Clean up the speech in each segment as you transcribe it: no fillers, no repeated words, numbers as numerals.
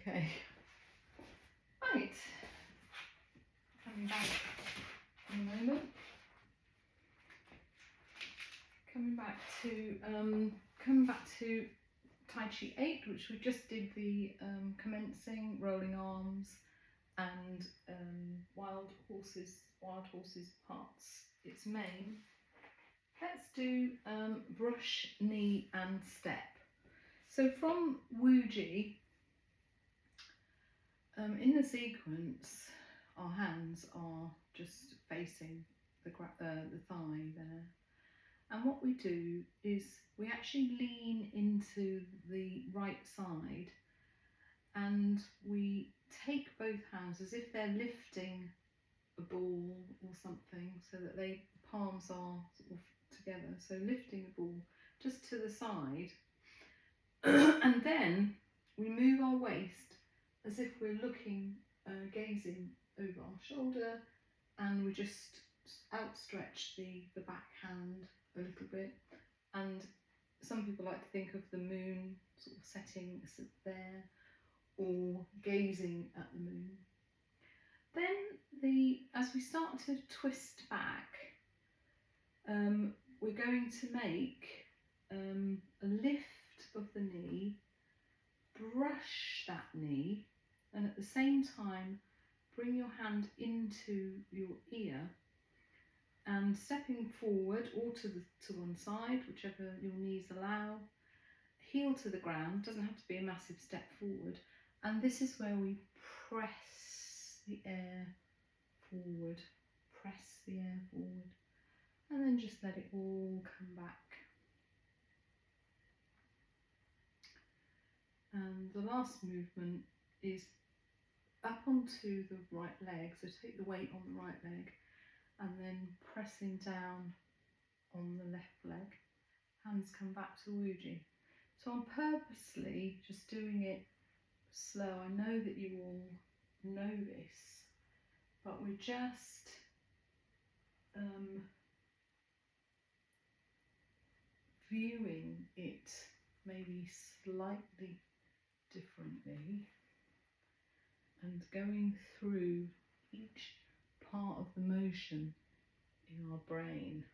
Okay. Right. Coming back in a moment. Coming back to Tai Chi 8, which we just did the commencing, rolling arms, and wild horses parts, its main. Let's do brush, knee and step. So from Wuji, in the sequence, our hands are just facing the thigh there. And what we do is we actually lean into the right side and we take both hands as if they're lifting a ball or something, so that the palms are sort of together. So lifting the ball just to the side, and then we move our waist as if we're looking, gazing over our shoulder, and we just outstretch the back hand a little bit. And some people like to think of the moon sort of setting there, or gazing at the moon. Then as we start to twist back, we're going to make a lift of the knee, brush that knee, and at the same time bring your hand into your ear and stepping forward or to one side, whichever your knees allow, heel to the ground, doesn't have to be a massive step forward, and this is where we press the air forward, and then just let it all come back. And the last movement is up onto the right leg, so take the weight on the right leg and then pressing down on the left leg. Hands come back to Wuji. So I'm purposely just doing it slow. I know that you all know this, but we're just viewing it maybe slightly differently and going through each part of the motion in our brain.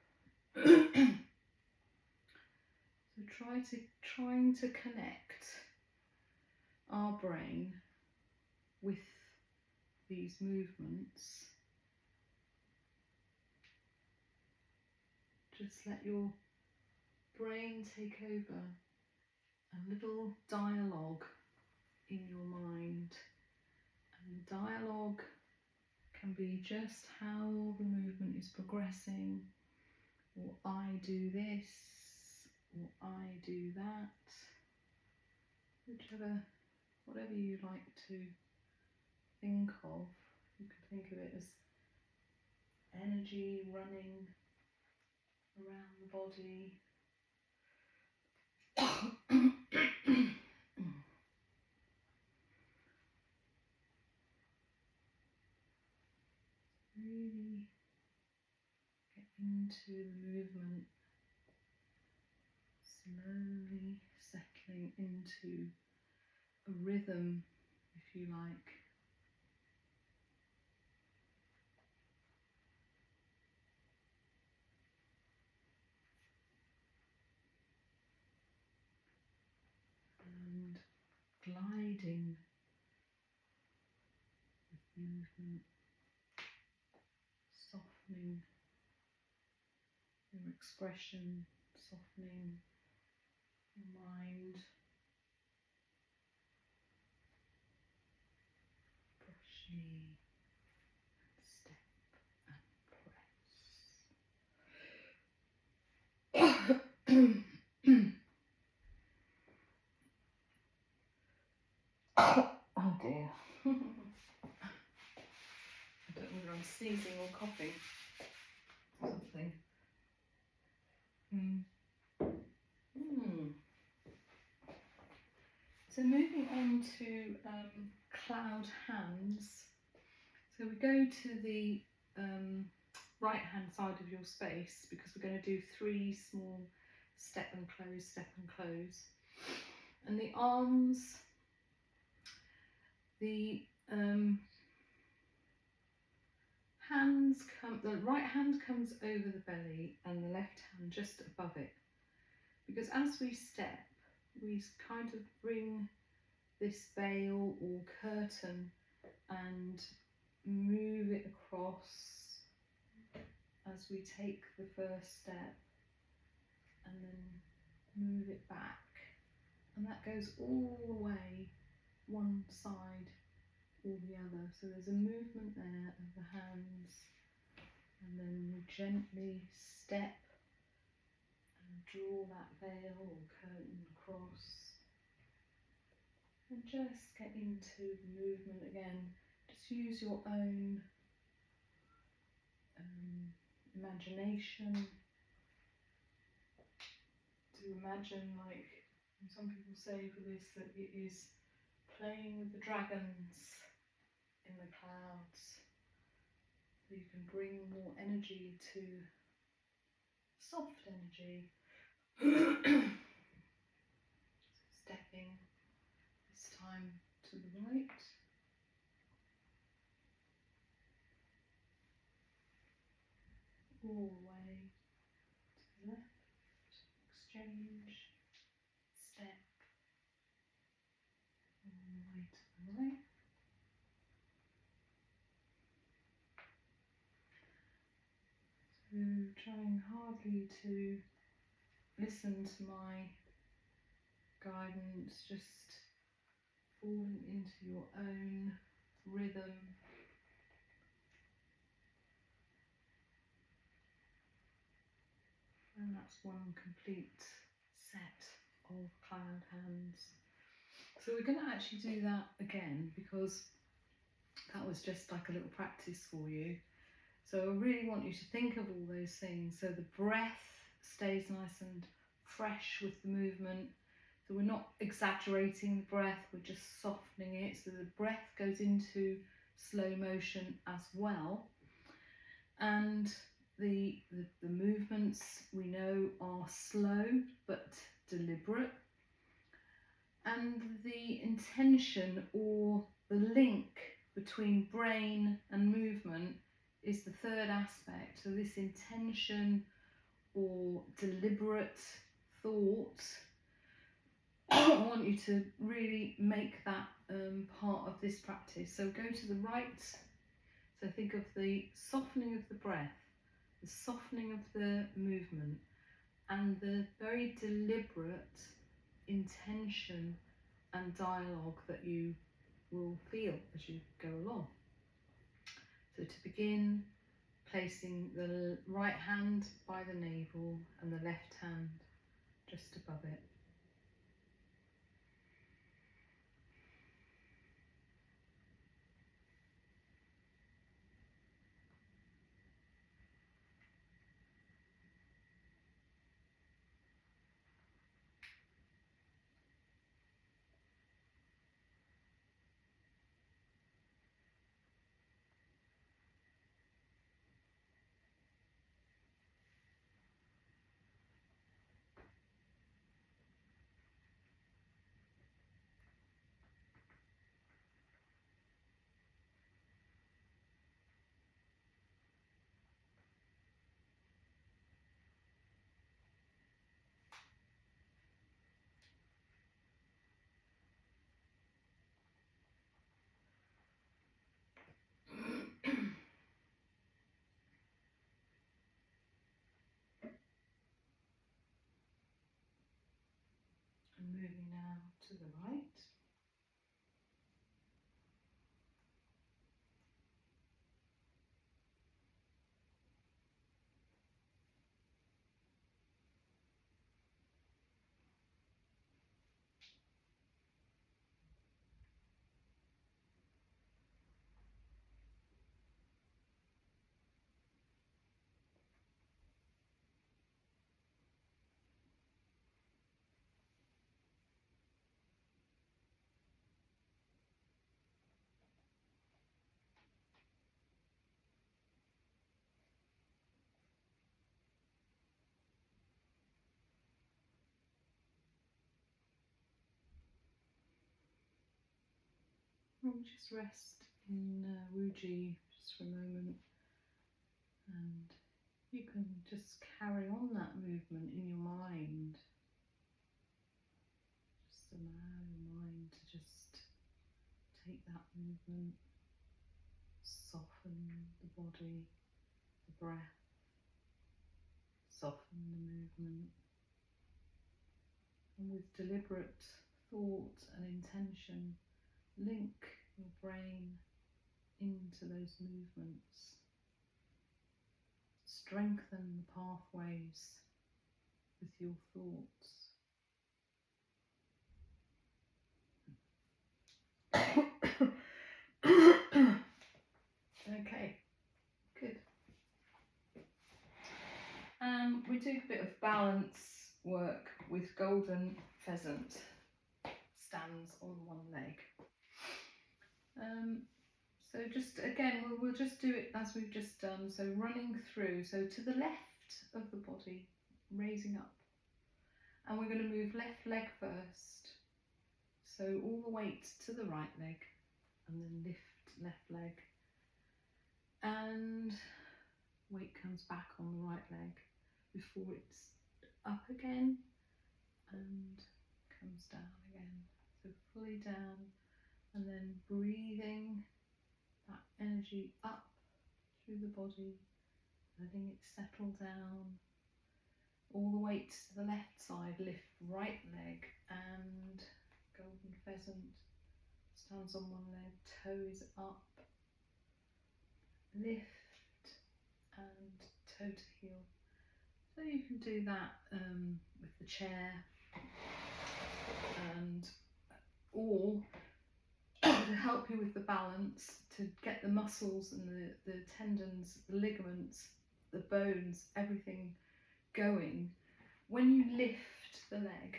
So trying to connect our brain with these movements. Just let your brain take over a little dialogue in your mind. And dialogue can be just how the movement is progressing, or I do this, or I do that, whatever you like to think of. You can think of it as energy running around the body. Really get into the movement, slowly settling into a rhythm, if you like. And gliding with movement, softening your expression, softening your mind, brush knee, step and press. Oh dear. I don't know whether I'm sneezing or coughing or something. So moving on to cloud hands. So we go to the right hand side of your space, because we're going to do 3 small step and close, step and close. And the arms the the right hand comes over the belly and the left hand just above it, because as we step, we kind of bring this veil or curtain and move it across as we take the first step, and then move it back, and that goes all the way one side or the other. So there's a movement there of the hands, and then we gently step and draw that veil or curtain across, and just get into the movement again. Just use your own imagination to imagine, like some people say for this, that it is playing with the dragons in the clouds. So you can bring more energy to soft energy. Stepping this time to the right. All the way to the left. Exchange. Step. All the way to the right. So trying hardly to listen to my guidance, just falling into your own rhythm. And that's one complete set of cloud hands. So we're going to actually do that again, because that was just like a little practice for you. So I really want you to think of all those things. So the breath stays nice and fresh with the movement. So we're not exaggerating the breath, we're just softening it. So the breath goes into slow motion as well. And the movements we know are slow but deliberate. And the intention or the link between brain and movement is the third aspect. So this intention or deliberate thought, I want you to really make that part of this practice. So go to the right. So think of the softening of the breath, the softening of the movement, and the very deliberate intention and dialogue that you will feel as you go along. So to begin, placing the right hand by the navel and the left hand just above it. And moving now to the right. We'll just rest in Wuji just for a moment, and you can just carry on that movement in your mind. Just allow your mind to just take that movement, soften the body, the breath, soften the movement, and with deliberate thought and intention, link your brain into those movements. Strengthen the pathways with your thoughts. Okay, good. We do a bit of balance work with golden pheasant. Stands on one leg. So just again, we'll just do it as we've just done. So running through, so to the left of the body, raising up. And we're going to move left leg first. So all the weight to the right leg, and then lift left leg. And weight comes back on the right leg before it's up again and comes down again. So fully down, and then breathing that energy up through the body, letting it settle down. All the weight to the left side, lift right leg, and golden pheasant stands on one leg, toes up, lift and toe to heel. So you can do that with the chair, and or to help you with the balance, to get the muscles and the tendons, the ligaments, the bones, everything going. When you lift the leg,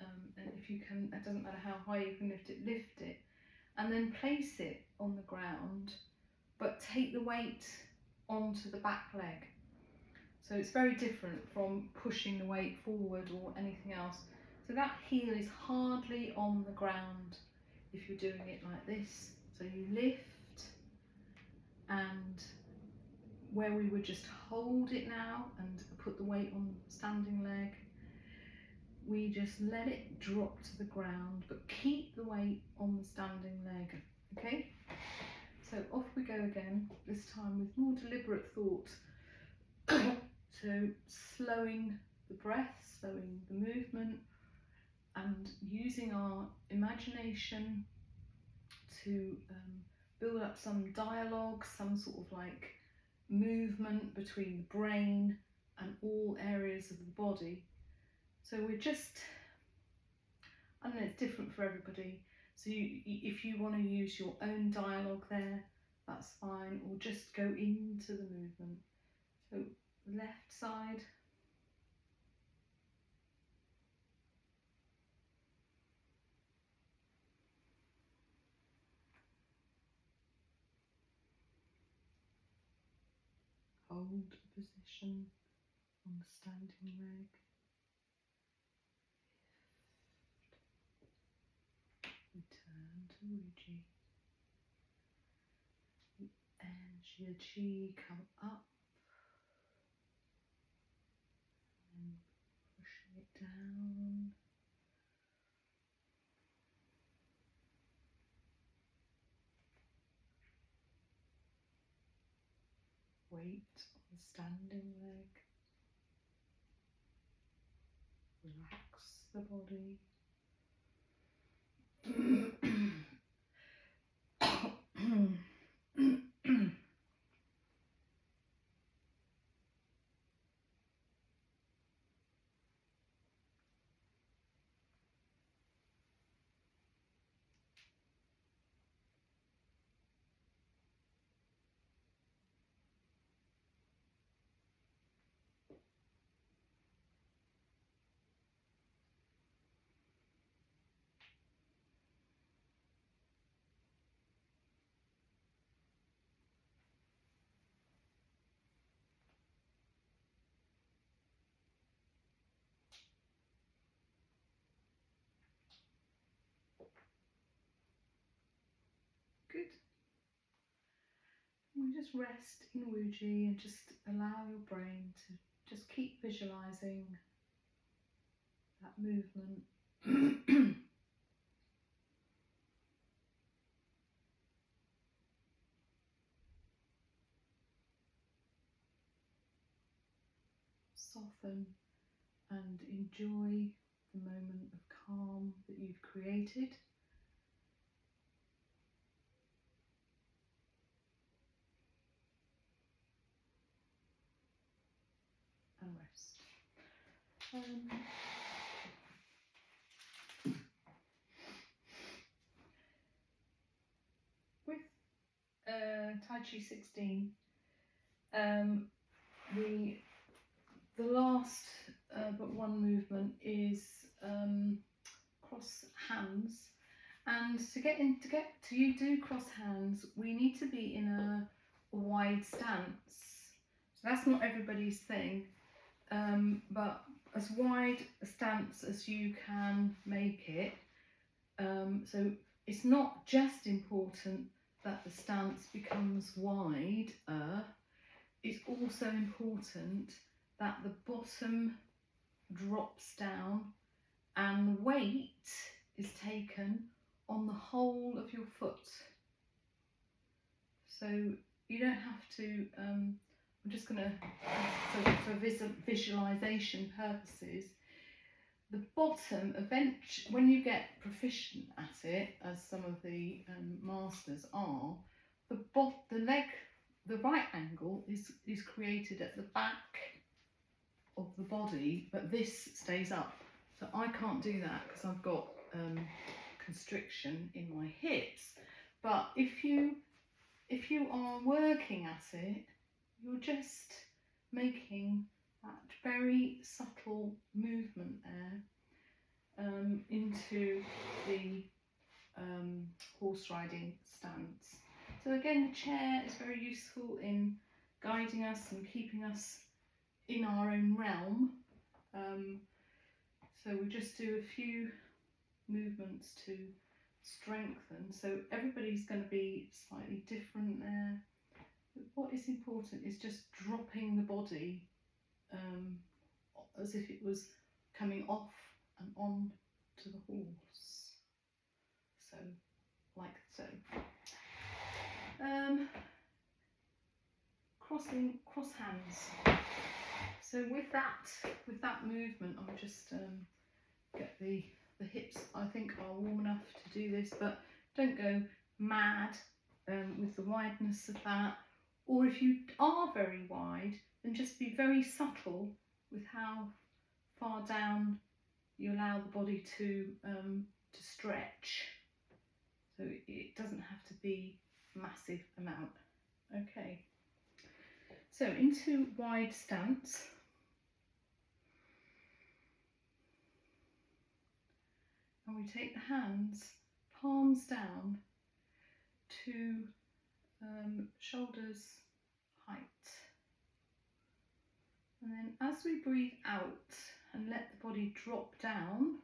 and if you can, it doesn't matter how high you can lift it, and then place it on the ground, but take the weight onto the back leg. So it's very different from pushing the weight forward or anything else. So that heel is hardly on the ground if you're doing it like this. So you lift, and where we would just hold it now and put the weight on the standing leg, we just let it drop to the ground, but keep the weight on the standing leg, okay? So off we go again, this time with more deliberate thought. So slowing the breath, slowing the movement, and using our imagination to build up some dialogue, some sort of like movement between the brain and all areas of the body. So we're just, I don't know, it's different for everybody. So if you want to use your own dialogue there, that's fine, or just go into the movement. So left side, hold the position on the standing leg. Return to Wuji. Energy, the chi come up and pushing it down. Weight on the standing leg. Relax the body. just rest in Wuji and just allow your brain to just keep visualizing that movement. Soften and enjoy the moment of calm that you've created. And rest. With Tai Chi 16, the last but one movement is cross hands, and to you do cross hands, we need to be in a wide stance. So that's not everybody's thing, but as wide a stance as you can make it. So it's not just important that the stance becomes wider, it's also important that the bottom drops down and weight is taken on the whole of your foot. So you don't have to, I'm just going to, for visualization purposes, the bottom, eventually, when you get proficient at it, as some of the masters are, the right angle is created at the back of the body, but this stays up. So I can't do that because I've got constriction in my hips. But if you are working at it, you're just making that very subtle movement there into the horse riding stance. So again, the chair is very useful in guiding us and keeping us in our own realm. So we just do a few movements to strengthen. So everybody's going to be slightly different there. But what is important is just dropping the body as if it was coming off and on to the horse. So, like so. Cross hands. So with that movement, I'll just get the hips, I think, are warm enough to do this, but don't go mad with the wideness of that. Or if you are very wide, then just be very subtle with how far down you allow the body to stretch. So it doesn't have to be a massive amount. Okay. So into wide stance. And we take the hands, palms down to shoulders height. And then as we breathe out and let the body drop down,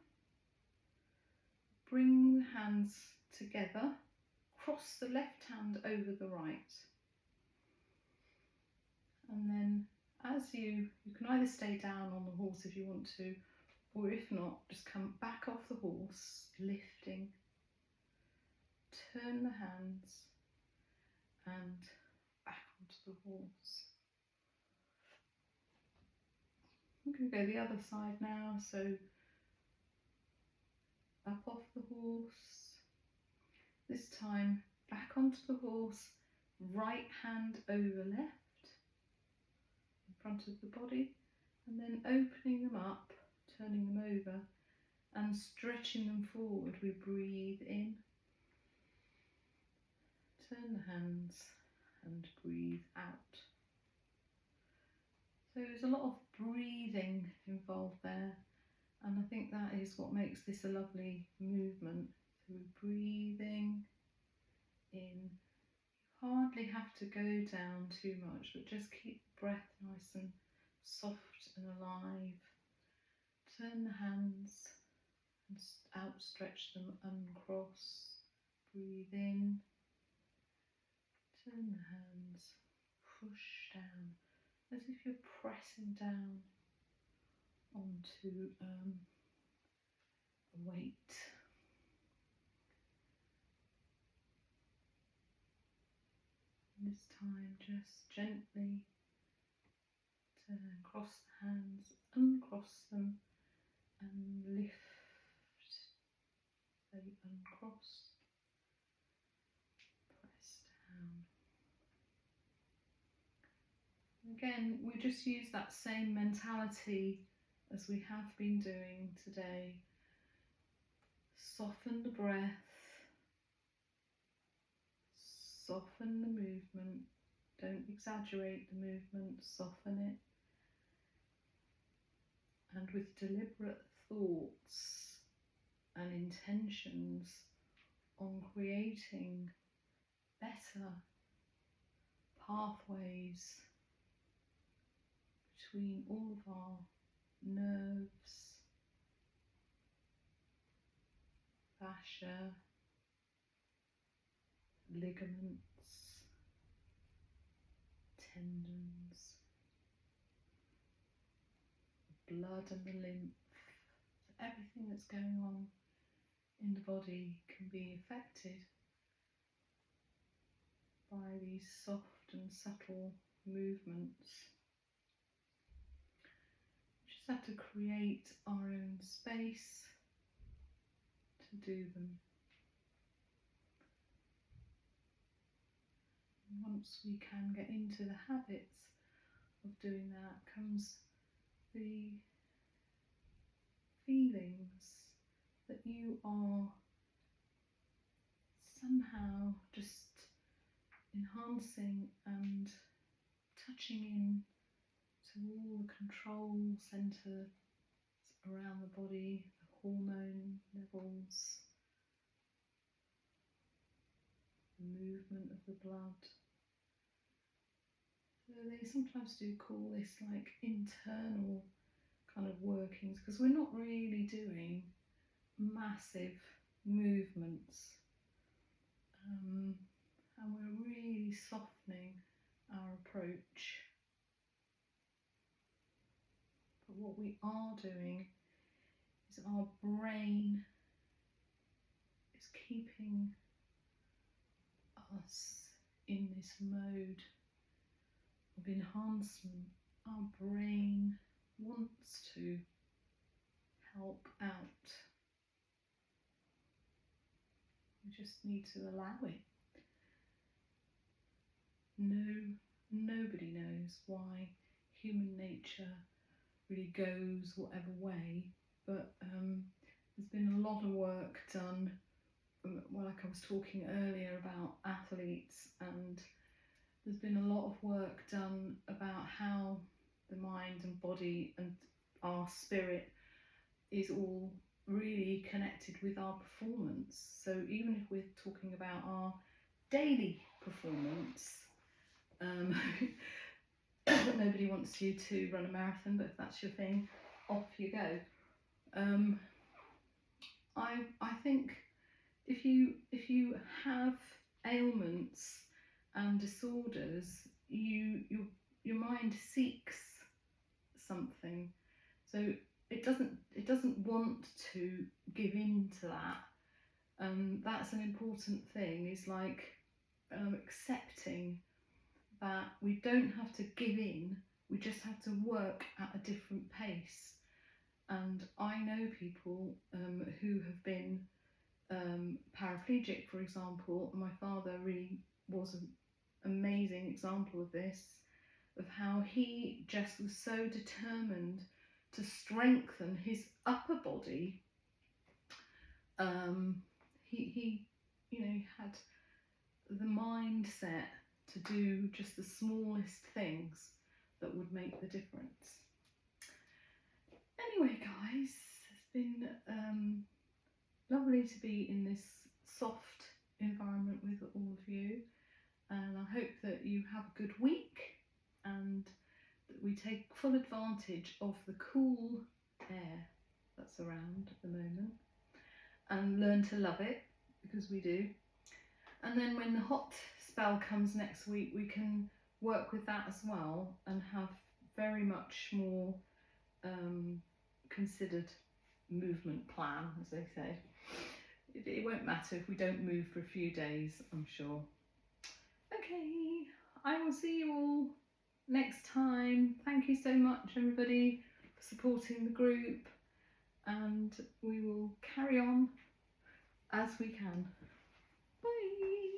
bring the hands together, cross the left hand over the right. And then as you can either stay down on the horse if you want to, or if not, just come back off the horse, lifting, turn the hands and back onto the horse. I'm going to go the other side now, so up off the horse, this time back onto the horse, right hand over left, in front of the body, and then opening them up, turning them over and stretching them forward. We breathe in, turn the hands and breathe out. So there's a lot of breathing involved there, and I think that is what makes this a lovely movement. So we're breathing in. You hardly have to go down too much, but just keep the breath nice and soft and alive. Turn the hands and outstretch them, uncross. Breathe in. Turn the hands push down, as if you're pressing down onto a weight. This time just gently cross the hands, uncross them and lift, they uncross, press down. Again, we just use that same mentality as we have been doing today. Soften the breath, soften the movement, don't exaggerate the movement, soften it. And with deliberate thoughts and intentions on creating better pathways between all of our nerves, fascia, ligaments, tendons, the blood and the lymph. So everything that's going on in the body can be affected by these soft and subtle movements. We just have to create our own space to do them. And once we can get into the habits of doing that, comes the feelings that you are somehow just enhancing and touching in to all the control centres around the body, the hormone levels, the movement of the blood. So they sometimes do call this like internal kind of workings, because we're not really doing massive movements, and we're really softening our approach. But what we are doing is our brain is keeping us in this mode of enhancement. Our brain wants to help out. We just need to allow it. Nobody knows why human nature really goes whatever way, but there's been a lot of work done, like I was talking earlier about athletes, and there's been a lot of work done about how the mind and body and our spirit is all really connected with our performance. So even if we're talking about our daily performance, nobody wants you to run a marathon, but if that's your thing, off you go. I think if you have ailments and disorders, your mind seeks something, so it doesn't want to give in to that. That's an important thing, is like accepting that we don't have to give in, we just have to work at a different pace. And I know people who have been paraplegic, for example. My father really was an amazing example of this, of how he just was so determined to strengthen his upper body. He had the mindset to do just the smallest things that would make the difference. Anyway, guys, it's been lovely to be in this soft environment with all of you, and I hope that you have a good week and that we take full advantage of the cool air that's around at the moment and learn to love it, because we do. And then when the hot spell comes next week, we can work with that as well and have very much more considered movement plan, as they say. It won't matter if we don't move for a few days, I'm sure. Okay, I will see you all next time. Thank you so much, everybody, for supporting the group, and we will carry on as we can. Bye.